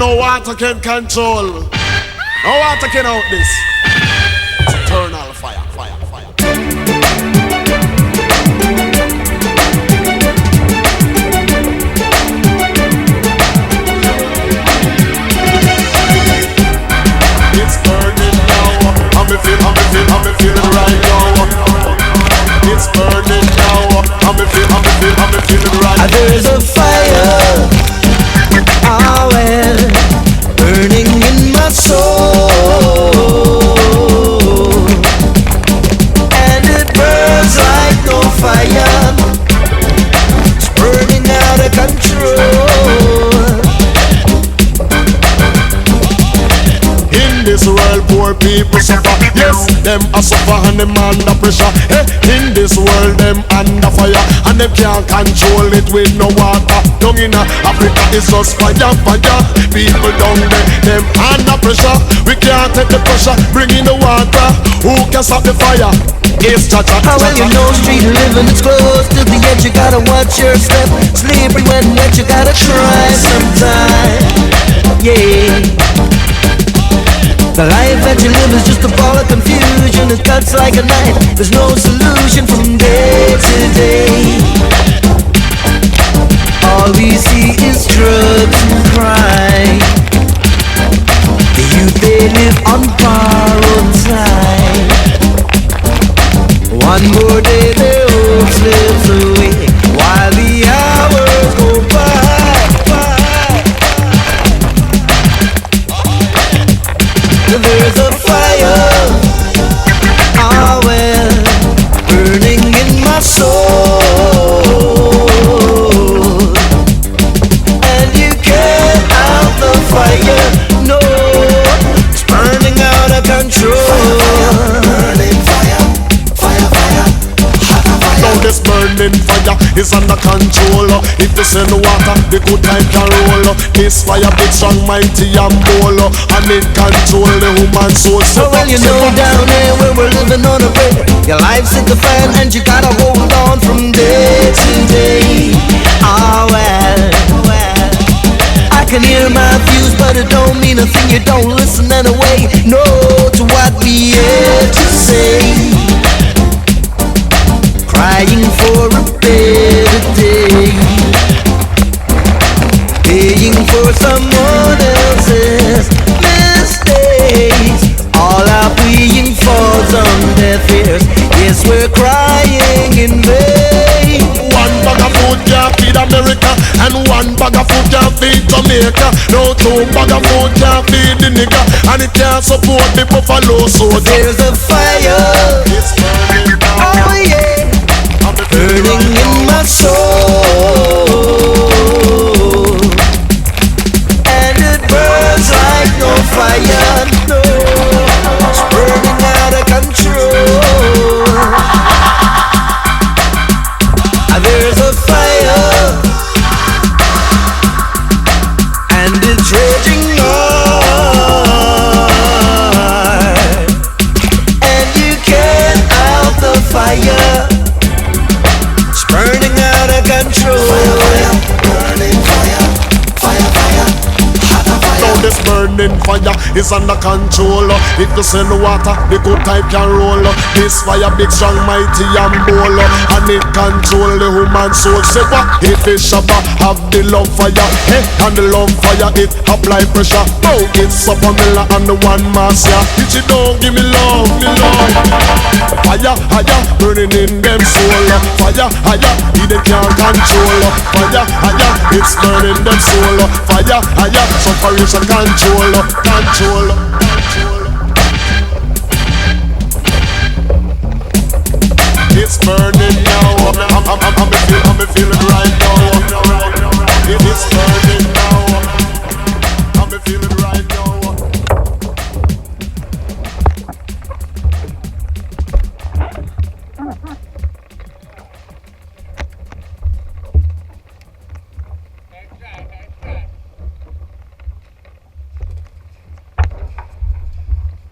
no water can control. No water can out this. It's eternal fire, fire, fire. It's burning now. I'm feeling right now. It's burning now. I'm feeling right now. There's a fire, ah well, burning in my soul, and it burns like no fire. It's burning out of control. In this world, poor people suffer. Yes, them a suffer and them under pressure. Hey, in this world, them under fire, and them can't control it with no water. Down in Africa, it's just fire, fire. People down there, them under pressure. We can't take the pressure, bring in the water. Who can stop the fire? It's cha-cha. Well, you know street living, it's close to the edge. You gotta watch your step. Slippery when wet, you gotta try sometime. Yeah. The life that you live is just a ball of confusion. It cuts like a knife. There's no solution from day to day. All we see is drugs and crime. The youth, they live on borrowed time. One more day their hope slips away, while the hours go by. There's a fire, ah well, burning in my soul, and you can't out the fire, no, it's burning out of control. Burning fire, fire, fire, hotter fire. Now this burning fire is under control. If you send water, the good time can roll. This fire big, strong, mighty and bold, and it control the human soul. So well, you know down there where we're living on a break, your life's in the fan and you gotta hold on from day to day. Ah well, I can hear my views, but it don't mean a thing. You don't listen anyway. No to what we have to say. Crying for a better day, paying for someone else's mistakes. All our pleading falls on deaf ears. Yes, we're crying in vain. One bag of food can't feed America, and one bag of food can't feed Jamaica. No two bag of food can't feed the nigga, and it can't support the buffalo soldier. There's a fire, it's burning down. oh yeah, burning in my soul, and it burns like no fire, no, it's burning out of control. There's a fire, and it's raging hard, and you can't out the fire. It's burning out of control. Fire, fire, burning fire, fire, fire, hotter fire. Now this burning fire is under control. If you send water, the good time can roll. This fire big, strong, mighty and bold, and it control the human soul. Say what? If it's Shabba, have the love fire, hey, and the love fire it apply pressure. Oh, it's a Pamela and the one master. If you don't give me love, me love. Fire, higher, burning in them soul. Fire, higher, they can't control. Fire, higher, it's burning them soul. Fire, higher, separation control, control. It's burning now. I'm feeling right.